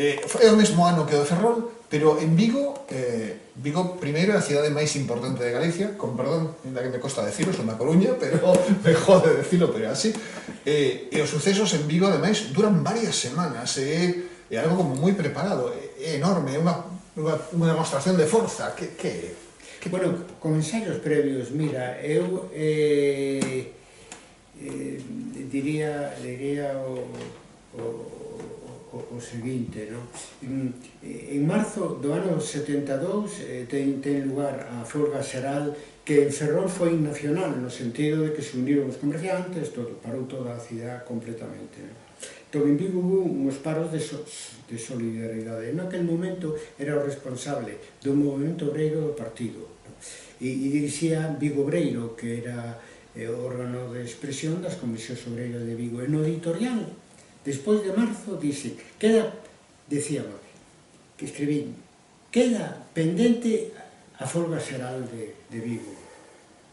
Foi o mesmo ano que o de Ferrol, pero en Vigo, Vigo primeiro é a cidade máis importante de Galicia, con perdón, ainda que me costa decirlo, son da Coruña, pero me jode decirlo, pero é así. E os sucesos en Vigo, ademais, duran varias semanas, é algo como moi preparado, é enorme, é unha demostración de forza, Bueno, con ensaios previos, mira, eu diría o seguinte, no? En marzo do ano 72 ten lugar a folga xeral que en Ferrol foi nacional, no sentido de que se uniron os comerciantes, parou toda a cidade completamente. Entón, en Vigo hubo uns paros de solidaridade. En aquel momento era o responsable do movimento obreiro do partido e dirixía Vigo Obreiro, que era o órgano de expresión das comisións obreiras de Vigo. E no editorial, despois de marzo, decíamos, que escribín, queda pendente a folga xeral de Vigo.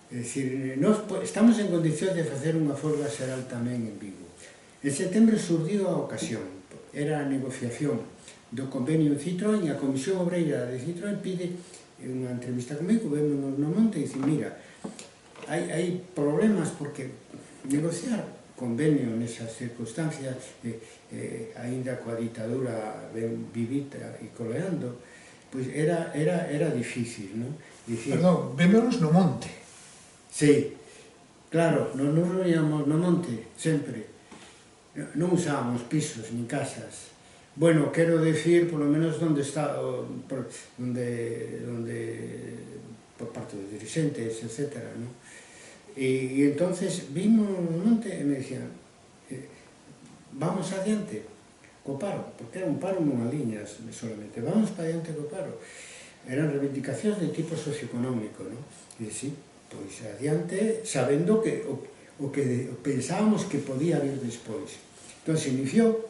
É dicir, nós estamos en condicións de facer unha folga xeral tamén en Vigo. En setembro surdiu a ocasión, era a negociación do convenio en Citroën e a Comisión Obreira de Citroën pide unha entrevista comigo, vémonos no monte e dice, mira, hai problemas porque negociar convenio nesas circunstancias, aínda coa ditadura ben vivita e coleando, pois era difícil, non? Perdón, vémonos no monte. Sí, claro, nos reuníamos no monte, sempre. Non usábamos pisos ni casas. Bueno, quero decir, por lo menos, onde está, por parte dos dirigentes, etc. E entonces vimos no monte e me decían, vamos adiante co paro, porque era un paro nunha liña solamente, vamos para adiante co paro. Eran reivindicacións de tipo socioeconómico, non? E sí, pois adiante, sabendo que o que pensábamos que podía vir despois. Entón, se iniciou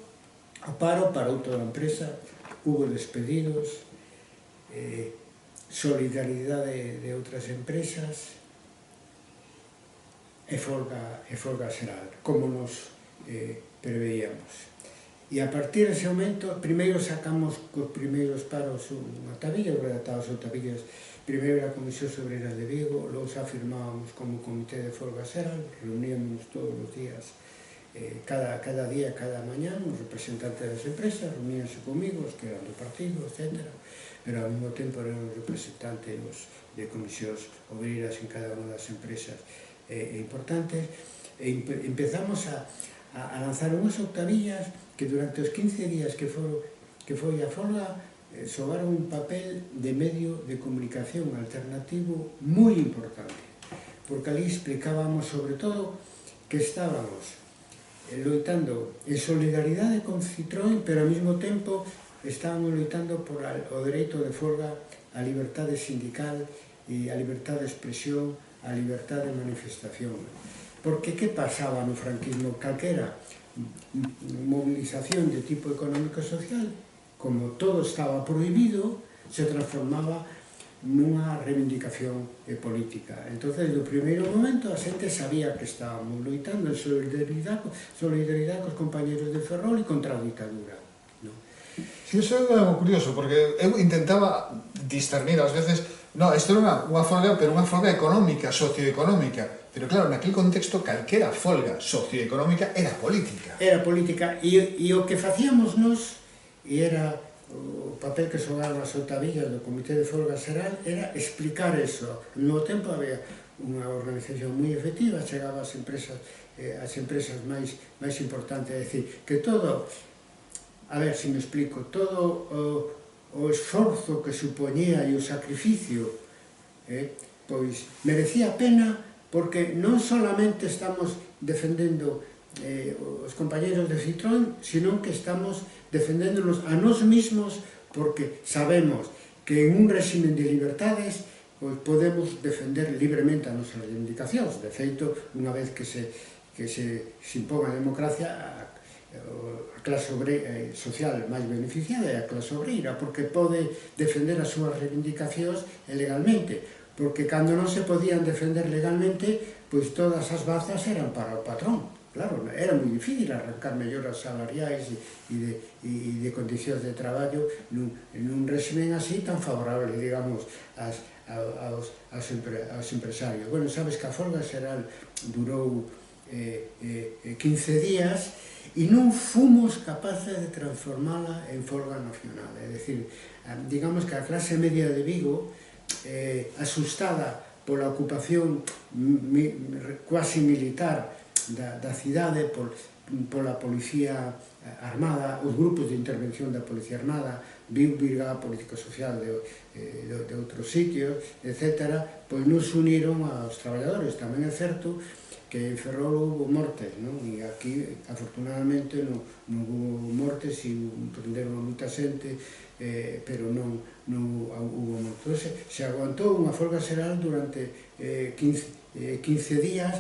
o paro, parou toda a empresa, hubo despedidos, solidaridade de outras empresas e folga xeral, como nos preveíamos. E a partir dese momento, primeiro sacamos cos primeiros paros unha tabilla, redactados ou tabillas, primeiro era a Comisión Obreira de Vigo, logo xa firmábamos como comité de folga xeral, reuníamos todos os días, cada día, cada mañán, os representantes das empresas reuníanse comigo, os que eran do partido, etc. Pero ao mesmo tempo eran os representantes de comisións obreiras en cada unha das empresas importantes, e empezamos a lanzar unhas octavillas que durante os 15 días que foi a folga sobaron un papel de medio de comunicación alternativo moi importante, porque ali explicábamos sobre todo que estábamos loitando en solidaridade con Citroën, pero ao mesmo tempo estábamos loitando por o dereito de folga, a liberdade sindical e a liberdade de expresión, a liberdade de manifestación. Porque que pasaba no franquismo? Calquera movilización de tipo económico-social, como todo estaba prohibido, se transformaba nunha reivindicación política. Entón, do primeiro momento, a xente sabía que estábamos loitando en solidaridade cos compañeros de Ferrol e contra a ditadura. Si, iso é algo curioso, porque eu intentaba discernir ás veces, isto era unha folga, pero unha folga económica, socioeconómica, pero claro, naquele contexto, calquera folga socioeconómica era política. Era política, e o que facíamos nós, e era o papel que xogaban as octavillas do Comité de Folga Xeral, era explicar eso. No tempo había unha organización moi efectiva, chegaba ás empresas máis importantes, é dicir, que todo, a ver se me explico, todo o esforzo que supoñía e o sacrificio, pois merecía a pena, porque non solamente estamos defendendo os compañeros de Citroën, sino que estamos defendéndonos a nós mismos, porque sabemos que en un régimen de libertades podemos defender libremente as nosas reivindicacións. De feito, unha vez que se impón a democracia, a clase social máis beneficiada é a clase obreira, porque pode defender as súas reivindicacións legalmente, porque cando non se podían defender legalmente, pois todas as bazas eran para o patrón. claro, era moi difícil arrancar melloras salariais e de condicións de traballo nun régimen así tan favorable, digamos, aos empresarios. Bueno, sabes que a folga xeral durou 15 días e non fomos capaces de transformala en folga nacional. É dicir, digamos que a clase media de Vigo, asustada pola ocupación quasi militar da cidade, pola policía armada, os grupos de intervención da policía armada, Brigada Política Social de outros sitios, etc., pois nos uniron aos traballadores. Tamén é certo que en Ferrol houve mortes, non? E aquí, afortunadamente, non houve mortes, e prenderon a moita xente, pero non houve mortes. Se aguantou unha folga xeral durante 15 días,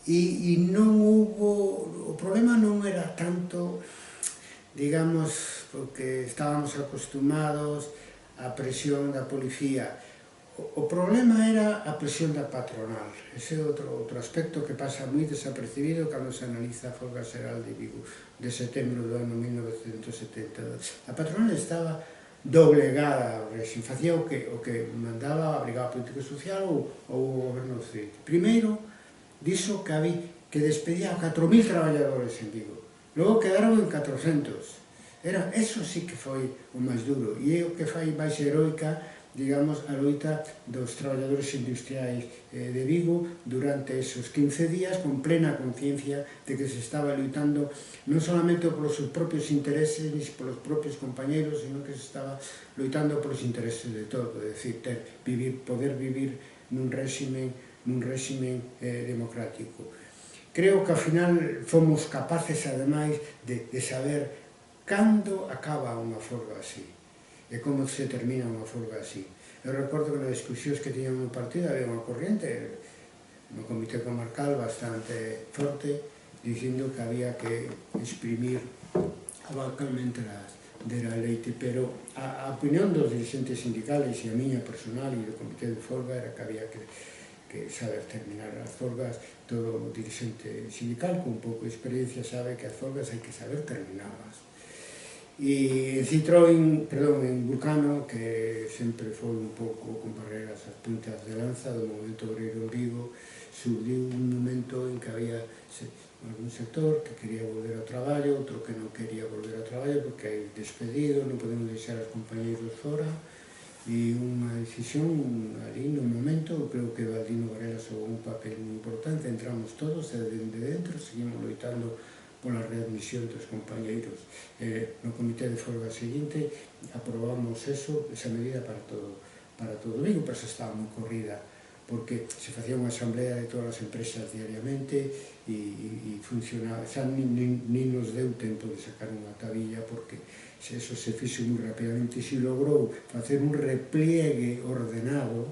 e non houve... O problema non era tanto, digamos, porque estábamos acostumados á presión da policía. O problema era a presión da patronal. Ese é outro aspecto que pasa moi desapercibido cando se analiza a folga xeral de Vigo de setembro do ano 1972. A patronal estaba doblegada ao réxime, facía o que mandaba a Brigada Política Social ou o goberno civil. Primeiro, dixo que despedía a 4.000 traballadores en Vigo. Logo quedaron en 400. Eso sí que foi o máis duro, e é o que fai máis heroica, digamos, a loita dos traballadores industriais de Vigo durante esos 15 días, con plena conciencia de que se estaba loitando non solamente polos seus propios intereses, ni polos propios compañeros, sino que se estaba loitando polos intereses de todo, é dicir, poder vivir nun régimen democrático. Creo que ao final fomos capaces, ademais, de saber cando acaba unha folga así e como se termina unha folga así. Eu recordo que nas discusións que tiñamos no partido había unha corriente no comité comarcal bastante forte dicindo que había que exprimir abalcalmente da leite, pero a opinión dos dirigentes sindicales e a miña personal e do comité de folga era que había que saber terminar as folgas. Todo dirigente sindical con un pouco de experiencia sabe que as folgas hai que saber terminarlas. E en Citroën, en Vulcano, que sempre foi un pouco con barreras as puntas de lanza do movimento obreiro en Vigo, surdiu un momento en que había algún sector que quería volver ao traballo, outro que non quería volver ao traballo porque hai despedido, non podemos deixar os compañeros fora, e unha decisión ali no momento. Eu creo que Baldino Varela xogou un papel moi importante, entramos todos e dende dentro seguimos loitando pola readmisión dos compañeiros. No comité de folga seguinte aprobamos esa medida para todo Vigo, pero xa estaba moi corrida, porque se facía unha asamblea de todas as empresas diariamente e funcionaba, xa nin nos deu tempo de sacar unha tabilla, porque eso se fixo moi rapidamente, e se logrou facer un repliegue ordenado,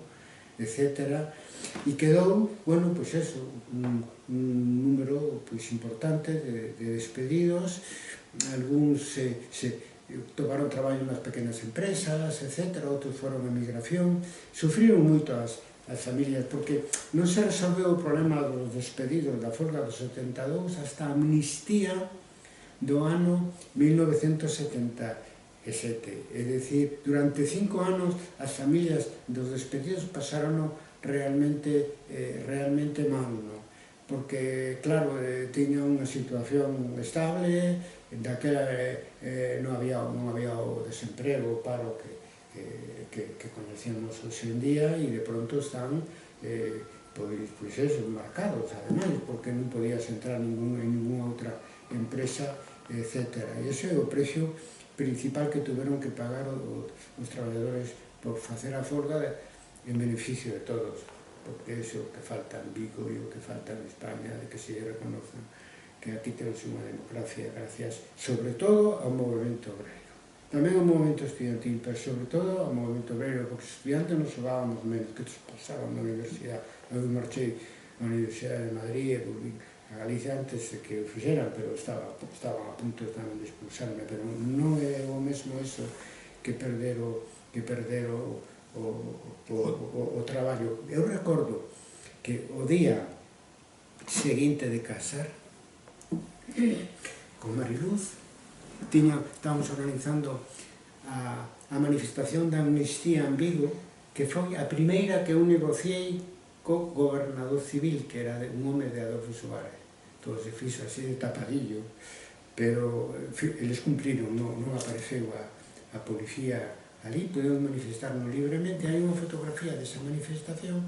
etc., e quedou, bueno, pois eso, un número importante de despedidos. Algúns tomaron traballo nas pequenas empresas, etc., outros foron a migración. Sufriron moito as familias, porque non se resolveu o problema dos despedidos da folga do 72 hasta a amnistía do ano 1977. É dicir, durante 5 anos as familias dos despedidos pasaron realmente mal, porque, claro, tiña unha situación estable, daquela non había o desemprego, o paro que conocíamos hoxe en día, e de pronto están pois eso, marcados, ademais, porque non podías entrar en ninguna outra empresa, etc. E ese é o precio principal que tuveron que pagar os traballadores por facer a folga en beneficio de todos, porque é o que falta en Vigo e o que falta en España, de que se reconozcan que aquí temos unha democracia gracias, sobre todo, ao movimento obrero. Tamén ao movimento estudiantil, pero sobre todo ao movimento obrero, porque os estudiantes nos xogábamos menos, que nos pasaban na universidade. Eu marchei á Universidade de Madrid e volví a Galicia antes de que o fixeran, pero estaban a punto tamén de expulsarme, pero non é o mesmo eso que perder o traballo. Eu recordo que o día seguinte de casar, con Mariluz, estábamos organizando a manifestación da amnistía en Vigo, que foi a primeira que eu negociei co gobernador civil, que era un home de Adolfo Suárez. Todo se fixo así de tapadillo, pero eles cumpriron, non apareceu a policía ali, podemos manifestarnos libremente. Hai unha fotografía desa manifestación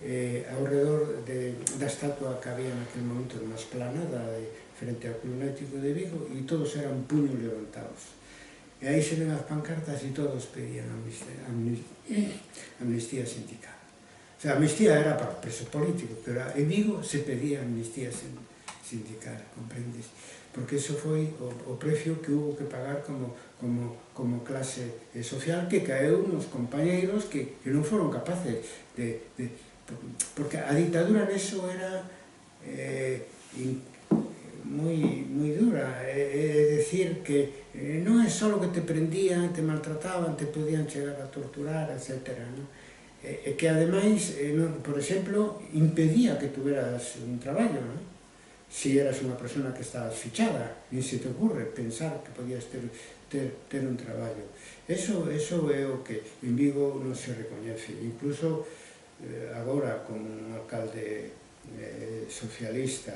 ao redor da estatua que había naquele momento na esplanada frente ao Club Náutico de Vigo, e todos eran puños levantados. E aí se ven as pancartas e todos pedían amnistía sindical. O sea, a amnistía era para presos políticos, pero en Vigo se pedía amnistía sindical, comprendes? Porque eso foi o precio que hubo que pagar como clase social, que caeu nos compañeiros que non foron capaces de porque a dictadura neso era moi dura, é dicir que non é só que te prendían, te maltrataban, te podían chegar a torturar, etc. E que ademais, por exemplo, impedía que tuveras un traballo, non? Si eras unha persona que estabas fichada, nin se te ocurre pensar que podías ter un traballo. Eso é o que en Vigo non se recoñece. Incluso agora, con un alcalde socialista,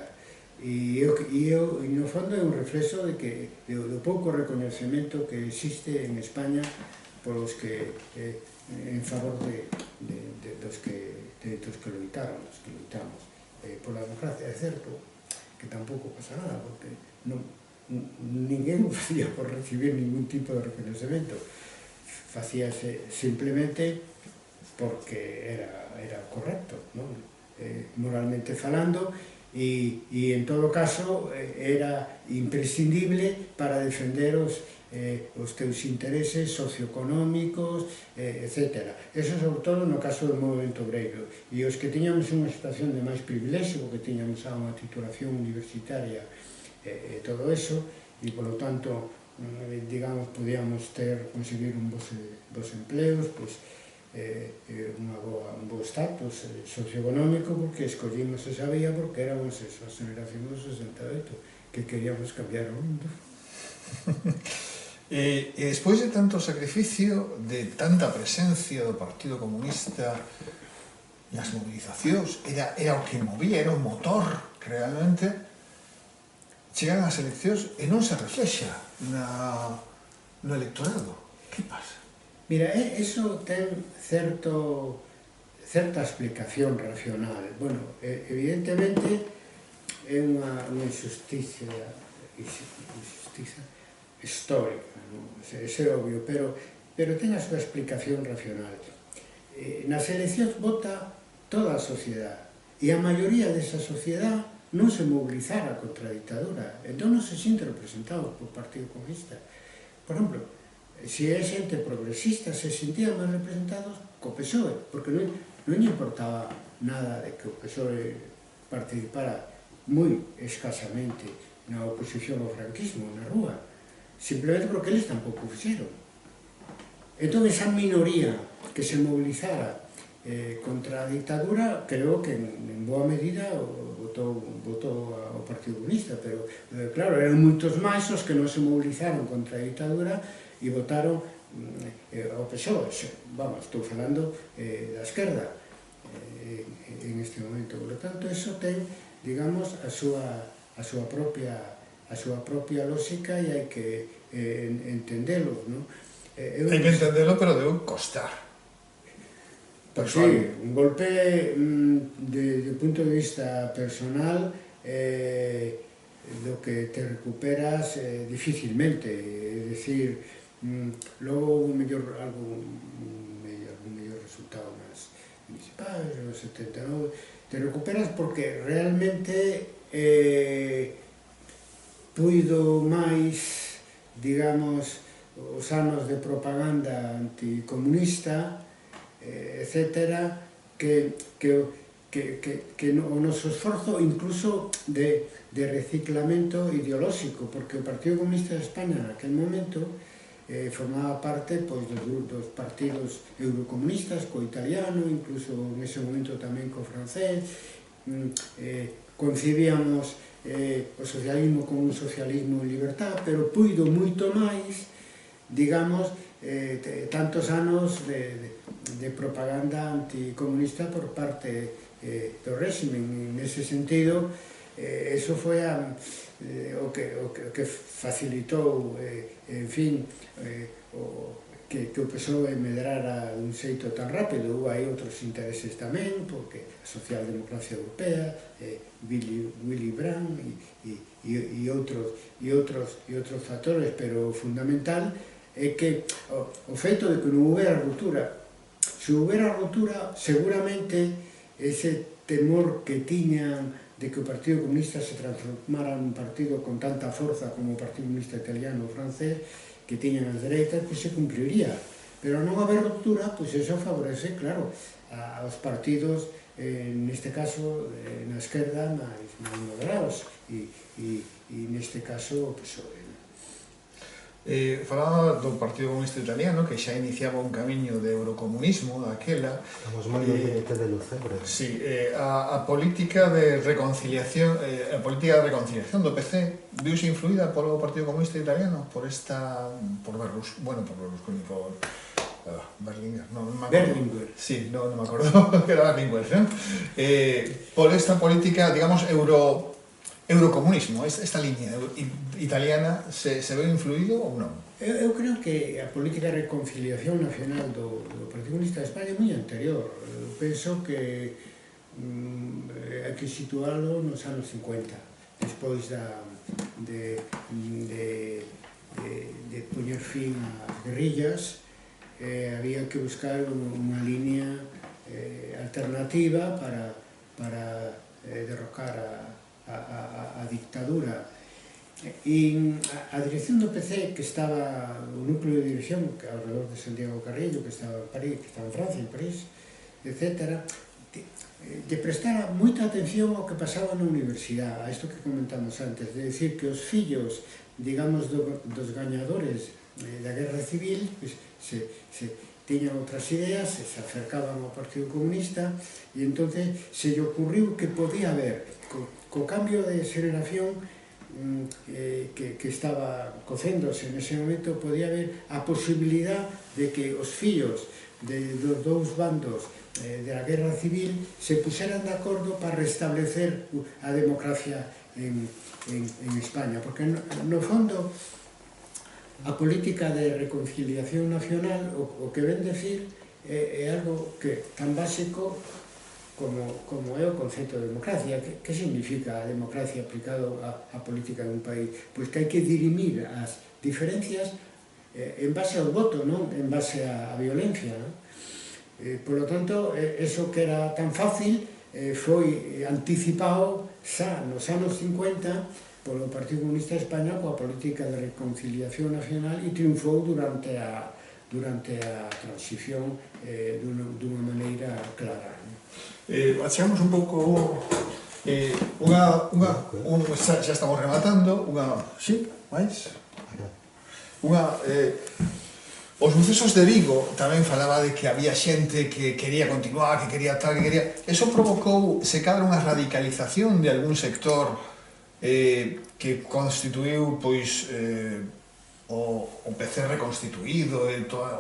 e no fondo é un reflexo do pouco recoñecemento que existe en España polos que en favor dos que loitamos pola democracia. É certo que tampouco pasa nada, porque ninguén o facía por recibir ningún tipo de reconocimiento, facíase simplemente porque era correcto, non? Moralmente falando, e en todo caso era imprescindible para defender os teus intereses socioeconómicos, etc. Eso sobre todo no caso do movimento obreiro. E os que tiñamos unha situación de máis privilexio, porque tiñamos unha titulación universitaria e todo eso, e polo tanto, digamos, podíamos conseguir un bons empleos, pois un bo status socioeconómico, porque escollimos esa vía, porque éramos a generación do 68, que queríamos cambiar o mundo. E despois de tanto sacrificio, de tanta presencia do Partido Comunista nas movilizacións, era o que movía, era o motor que realmente chegan as eleccións e non se reflexa no electorado. Que pasa? Mira, eso ten certa explicación racional. Bueno, evidentemente é unha injusticia histórica, eso é obvio, pero ten a súa explicación racional. Nas eleccións vota toda a sociedade, e a maioría desa sociedade non se mobilizara contra a dictadura, entón non se sinten representados por Partido Comunista. Por exemplo, se é xente progresista, se sentían máis representados co PSOE, porque non importaba nada de que o PSOE participara moi escasamente na oposición ao franquismo, na rúa, simplemente porque eles tampouco o fixeron. Entón, esa minoría que se mobilizara contra a dictadura, creo que en boa medida votou ao Partido Comunista, pero claro, eran moitos máis os que non se movilizaron contra a dictadura e votaron ao PSOE. Vamos, estou falando da esquerda en este momento. Por lo tanto, eso ten, digamos, a súa propia lógica, e hai que entendelo, non? Hai que entendelo, pero debe costar. Pois sí, un golpe de punto de vista personal do que te recuperas dificilmente, é dicir, logo algún mellor resultado nas municipais, nos 79, te recuperas porque realmente puido máis, digamos, os anos de propaganda anticomunista, etc., que o noso esforzo incluso de reciclamento ideolóxico, porque o Partido Comunista de España naquele momento formaba parte dos partidos eurocomunistas, co italiano, incluso en ese momento tamén co francés. Concibíamos o socialismo como un socialismo en libertad, pero puido moito máis, digamos, tantos anos de propaganda anticomunista por parte do réximen. Nese sentido, eso foi o que facilitou, en fin, que o PSOE medrara dun xeito tan rápido. Hai outros intereses tamén, porque a socialdemocracia europea, Willy Brandt e outros factores, pero o fundamental é que o feito de que non houbera ruptura, se houbera ruptura, seguramente ese temor que tiñan de que o Partido Comunista se transformara nun partido con tanta forza como o Partido Comunista italiano ou francés, que tiñan as dereitas, pois se cumpliría. Pero non haber ruptura, pois eso favorece, claro, aos partidos, neste caso, na esquerda, máis moderados, e neste caso, o PSOE. Falaba do Partido Comunista Italiano, que xa iniciaba un camiño de eurocomunismo daquela. Estamos moi no límite de Lucebre. Sí, a política de reconciliación do PC viuse influída polo Partido Comunista Italiano, por Berlusconi, por Berlinguer, non me acordo. Berlinguer. Sí, non me acordo, que era Berlinguer, ¿no? Por esta política, digamos, eurocomunismo, esta liña italiana, se ve influído ou non? Eu creo que a política de reconciliación nacional do Partido Comunista de España é moi anterior. Eu penso que hai que situalo nos anos 50, despois de poñer fin ás guerrillas. Había que buscar unha liña alternativa para derrocar a dictadura. E a dirección do PC, que estaba o núcleo de dirección, que alrededor de Santiago Carrillo, que estaba en París, que estaba en Francia, en París, etc., de prestar moita atención ao que pasaba na universidade, a isto que comentamos antes, de decir que os fillos, digamos, dos gañadores da Guerra Civil, pues, tiñan outras ideas, se acercaban ao Partido Comunista, e entonces se lle ocurriu que podía haber, co cambio de xeración que estaba cocéndose nese momento, podía haber a posibilidad de que os fillos dos dous bandos da Guerra Civil se puseran de acordo para restablecer a democracia en España, porque no fondo a política de reconciliación nacional o que ven decir é algo que tan básico como é o concepto de democracia. Que significa a democracia aplicado á política dun país? Pois que hai que dirimir as diferencias en base ao voto, non en base á violencia, non? Por lo tanto, eso que era tan fácil foi anticipado xa nos anos 50 polo Partido Comunista de España coa política de reconciliación nacional e triunfou durante a transición dunha maneira clara. Achamos un pouco xa estamos rematando sí, máis os sucesos de Vigo tamén falaba de que había xente que quería continuar, que quería tal, que quería... Eso provocou, se cadra, unha radicalización de algún sector que constituiu, pois, o PC reconstituído,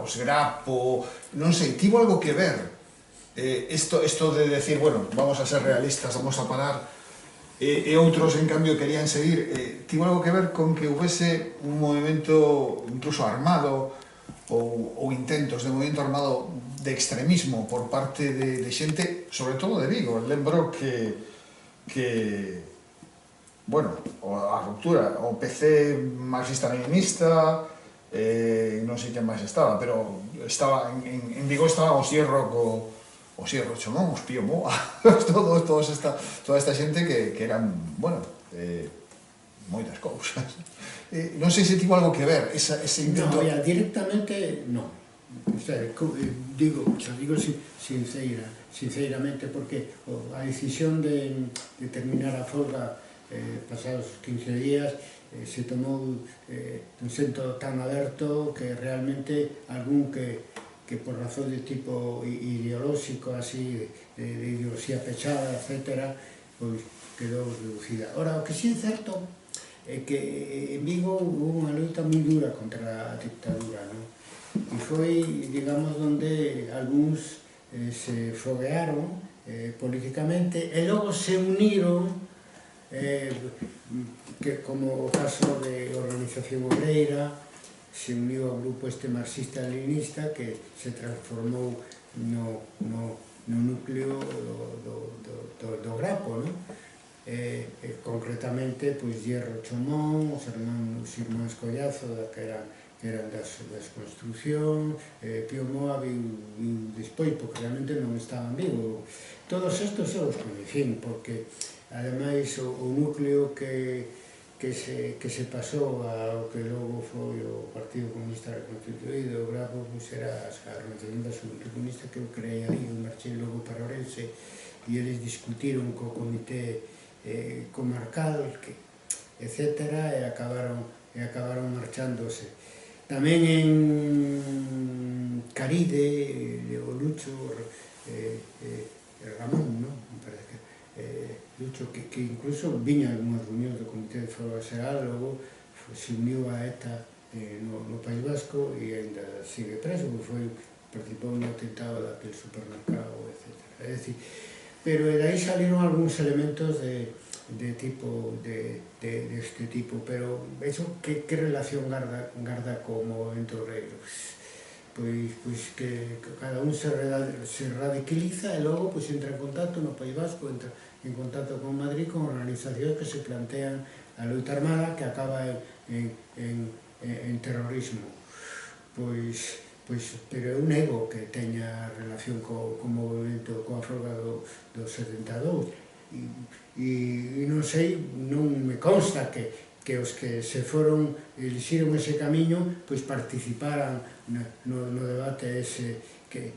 os Grapo, non sei, tivo algo que ver isto de decir, bueno, vamos a ser realistas, vamos a parar, e outros, en cambio, querían seguir, tivo algo que ver con que houvese un movimento incluso armado ou intentos de movimento armado de extremismo por parte de xente, sobre todo de Vigo. Lembro que bueno, a ruptura, o PC marxista-leninista, non sei quen máis estaba, pero en Vigo estaba o Sierro Chomón, os Pío Moa, toda esta xente que eran, bueno, moitas cousas. Non sei se tivo algo que ver ese intento... No, directamente non. Digo sinceramente, porque a decisión de terminar a folga pasados 15 días se tomou un xento tan aberto que realmente algún que por razón de tipo ideolóxico, así, de ideoloxía pechada, etc., pois quedou reducida. Ora, o que si é certo é que en Vigo hubo unha loita moi dura contra a dictadura, non? E foi, digamos, onde algúns se foguearon políticamente e logo se uniron, que como o caso de Organización Obreira, se uniu ao grupo este marxista-leninista que se transformou no núcleo do Grapo, non? Concretamente, pois, Hierro Chomón, os irmáns Collazo, que eran das construccións, Pío Moa viu despois, porque realmente non estaban vivos. Todos estos eu os coñecín, porque, ademais, o núcleo que se pasou ao que logo foi o Partido Comunista Reconstituído, o Grapo, pois era a Organización da Xuventude Comunista, que eu creei aí, eu marchei logo para Ourense, e eles discutiron co comité comarcal, etc., e acabaron marchándose. Tamén en Caride, o Lucho Ramón, non? Me parece que Lucho, que incluso viña a algunhas reunións do Comité de Folga Xeral, logo se uniu a ETA no País Vasco e ainda sigue preso, porque participou no atentado daquele supermercado, etc. É dicir, pero de aí salieron algúns elementos deste tipo, pero eso que relación garda co movimento obreiro? Pois que cada un se radicaliza e logo entra en contacto no País Vasco, entra en contacto con Madrid, con organizacións que se plantean a loita armada que acaba en terrorismo. Pero eu nego que teña relación co movimento, coa folga do 72, e non sei, non me consta que os que se foron, elixiron ese camiño, pois participaran no debate ese que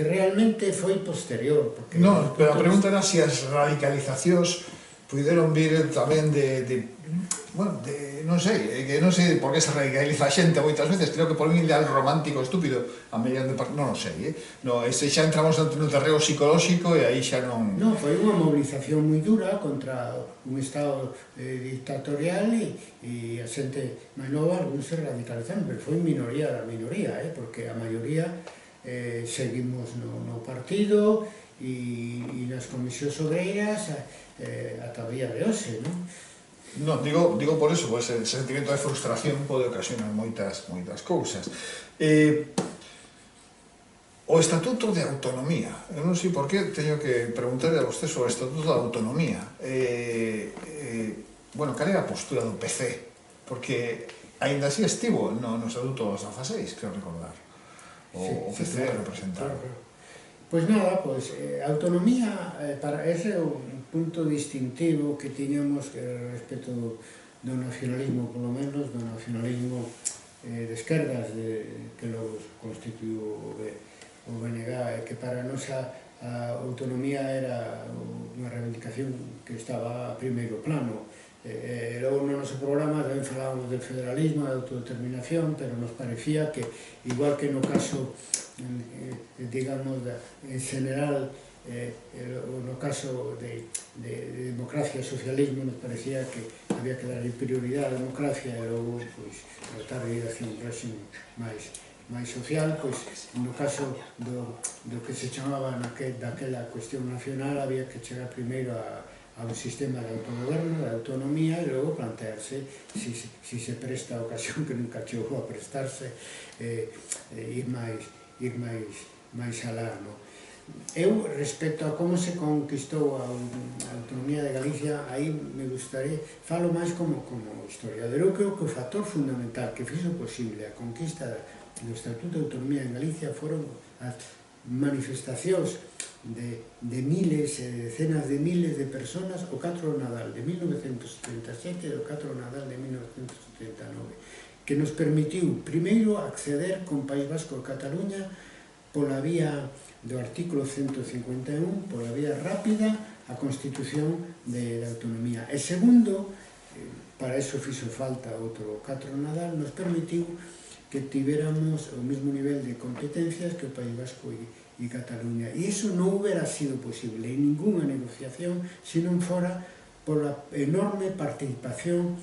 realmente foi posterior. Non, pero a pregunta era se as radicalizacións puderon vir tamén non sei por que se radicaliza a xente moitas veces, creo que por un ideal romántico estúpido, a mellor non o sei, ese xa entramos no terreo psicolóxico e aí xa non... Non, foi unha movilización moi dura contra un estado dictatorial e a xente máis nova algún se radicalizaron, pero foi minoría da minoría, porque a maioría seguimos no partido e nas comisións obreiras ata o día de hoxe, non? Non, digo por eso, ese sentimento de frustración pode ocasionar moitas cousas. O Estatuto de Autonomía, eu non sei por que teño que preguntarle a vostede sobre o Estatuto de Autonomía. Bueno, cal é a postura do PC? Porque aínda así estivo no Estatuto dos 16, creo recordar. O PC representado. Pois nada, a autonomía, ese é un punto distintivo que tiñamos respecto do nacionalismo, polo menos do nacionalismo de esquerdas que logo constituiu o BNG, que para a nosa autonomía era unha reivindicación que estaba a primeiro plano. Logo no noso programa tamén falábamos del federalismo, da autodeterminación, pero nos parecía que, igual que no caso, digamos, en general, no caso de democracia e socialismo, nos parecía que había que dar prioridade á democracia e logo tratar de ir hacia un régimen máis social. No caso do que se chamaba daquela cuestión nacional, había que chegar primeiro a un sistema de autogoberno, de autonomía, e logo plantearse si se presta a ocasión, que nunca chegou a prestarse, ir máis alá. Eu, respecto a como se conquistou a autonomía de Galicia, aí me gustaría, falo máis como historiador. Eu creo que o factor fundamental que fixo posible a conquista do Estatuto de Autonomía en Galicia foron as manifestacións de miles e decenas de miles de personas o 4 de Nadal de 1977 e o 4 de Nadal de 1979, que nos permitiu, primeiro, acceder con País Vasco e Cataluña pola vía do artículo 151, pola vía rápida, a constitución de autonomía. E segundo, para eso fixo falta outro 4 de Nadal, nos permitiu que tivéramos o mesmo nivel de competencias que o País Vasco e y Cataluña. Y eso no hubiera sido posible en ninguna negociación si non fora pola enorme participación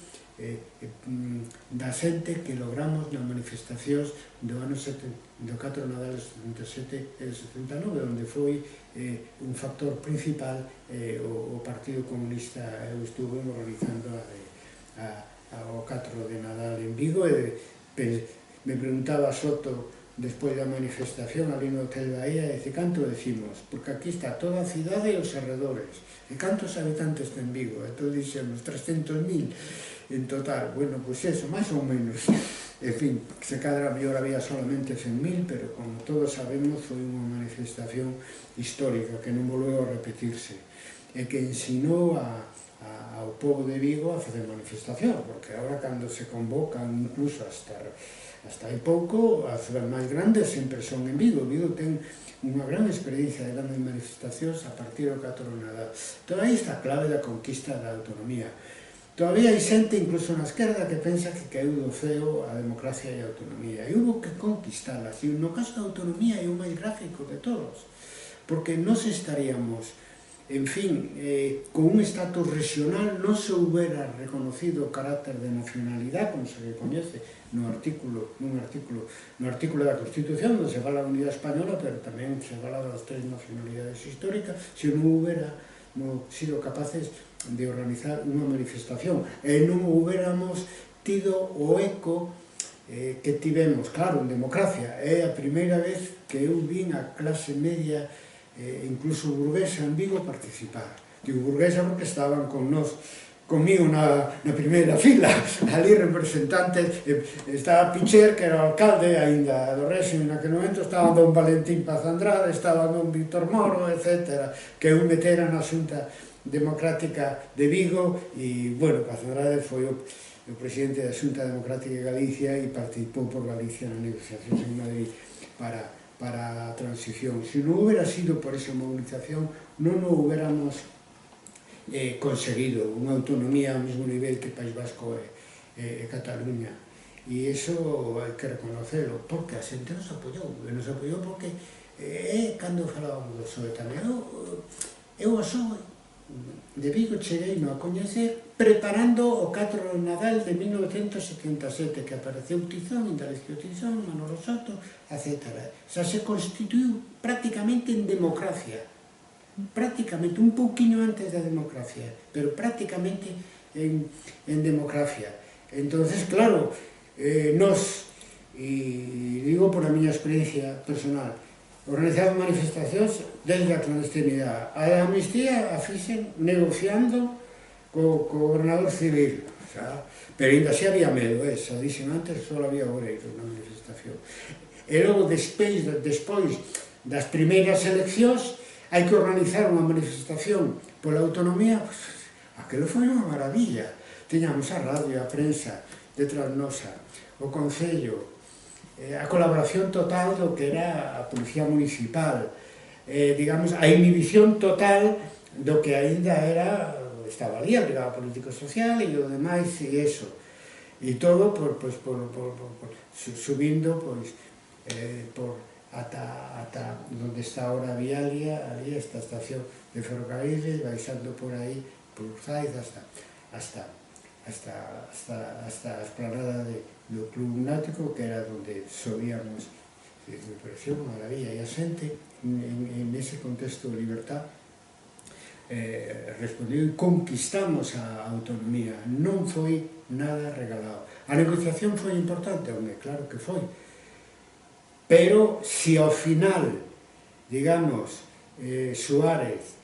da xente que logramos nas manifestacións do ano 4 de Nadal do 77 e do 79, onde foi un factor principal o Partido Comunista. Eu estuve organizando o 4 de Nadal en Vigo e me preguntaba Soto despois da manifestación ali no Hotel Bahía, e dice, canto decimos? Porque aquí está toda a cidade e os arredores. E cantos habitantes ten Vigo? Entón dixemos 300.000 en total. Bueno, pois eso, máis ou menos. En fin, se cadra mellor había solamente 100.000, pero como todos sabemos foi unha manifestación histórica que non volveu a repetirse e que ensinou ao povo de Vigo a facer manifestación, porque agora cando se convocan incluso hasta hai pouco, as máis grandes sempre son en Vigo. Vigo ten unha gran experiencia de grandes manifestacións a partir do 4 de Nadal. Entón aí está a clave da conquista da autonomía. Todavía hai xente, incluso na esquerda, que pensa que caeu do ceo a democracia e a autonomía. E hubo que conquistalas. E no caso da autonomía é o máis gráfico de todos, porque nos estaríamos, en fin, con un estatus regional, non se houbera reconocido o carácter de nacionalidade, como se recoñece no artículo da Constitución, onde se fala da unidade española, pero tamén se fala das 3 nacionalidades históricas, se non houbera sido capaces de organizar unha manifestación e non houbéramos tido o eco que tivemos, claro, en democracia. É a primeira vez que eu vin a clase media, incluso burguesa en Vigo, participar. Digo burguesa porque estaban comigo na primeira fila, ali representantes, estaba Picher, que era o alcalde aínda do réxime naquele momento, estaba don Valentín Paz Andrade, estaba don Víctor Moro, etc., que eu metera na Xunta Democrática de Vigo, e, bueno, Paz Andrade foi o presidente da Xunta Democrática de Galicia e participou por Galicia nas negociacións en Madrid para a transición. Se non houbera sido por esa movilización, non o houbéramos conseguido unha autonomía ao mesmo nivel que País Vasco e Cataluña. E iso hai que reconocelo, porque a xente nos apoiou porque cando falábamos do PSOE tamén, eu o PSOE de Vigo cheguei a coñecer preparando o 4 de Nadal de 1977, que apareceu Tizón, Indalecio Tizón, Manolo Soto, etc. Xa se constituiu prácticamente en democracia, prácticamente, un pouquiño antes da democracia, pero prácticamente en democracia. Entonces, claro, nos, e digo por a miña experiencia personal, organizaban manifestacións desde a clandestinidade. A amnistía a fixen negociando co gobernador civil, pero ainda xe había medo, xa dixen antes, só había obreiros na manifestación. E logo, despois das primeiras eleccións, hai que organizar unha manifestación pola autonomía, aquilo foi unha maravilla. Tiñamos a radio, a prensa detrás nosa, o Concello, a colaboración total do que era a Policía Municipal, digamos, a inhibición total do que aínda era, estaba ali, a Brigada Político Social e o demais, e eso. E todo subindo ata onde está ahora a Vialia, ali esta estación de ferrocarriles, baixando por aí, por Zaiz, hasta a esplanada do Club Náutico, que era onde solíamos. Me pareció unha maravilla, e a xente, en ese contexto de libertad, respondeu e conquistamos a autonomía. Non foi nada regalado. A negociación foi importante, claro que foi, pero se ao final, digamos, Suárez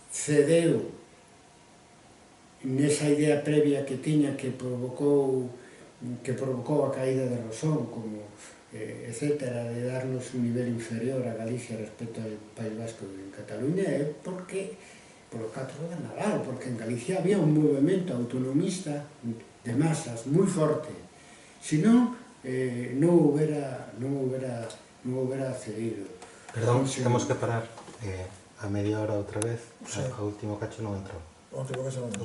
cedeu nesa idea previa que tiña que provocou a caída de Rosón, como etcétera, de darnos un nivel inferior a Galicia respecto ao País Vasco en Cataluña, é porque polo 4 de Nadal, porque en Galicia había un movimento autonomista de masas moi forte. Se non, non houbera cedido. Perdón, temos que parar a media hora outra vez, ao último cacho non entrou.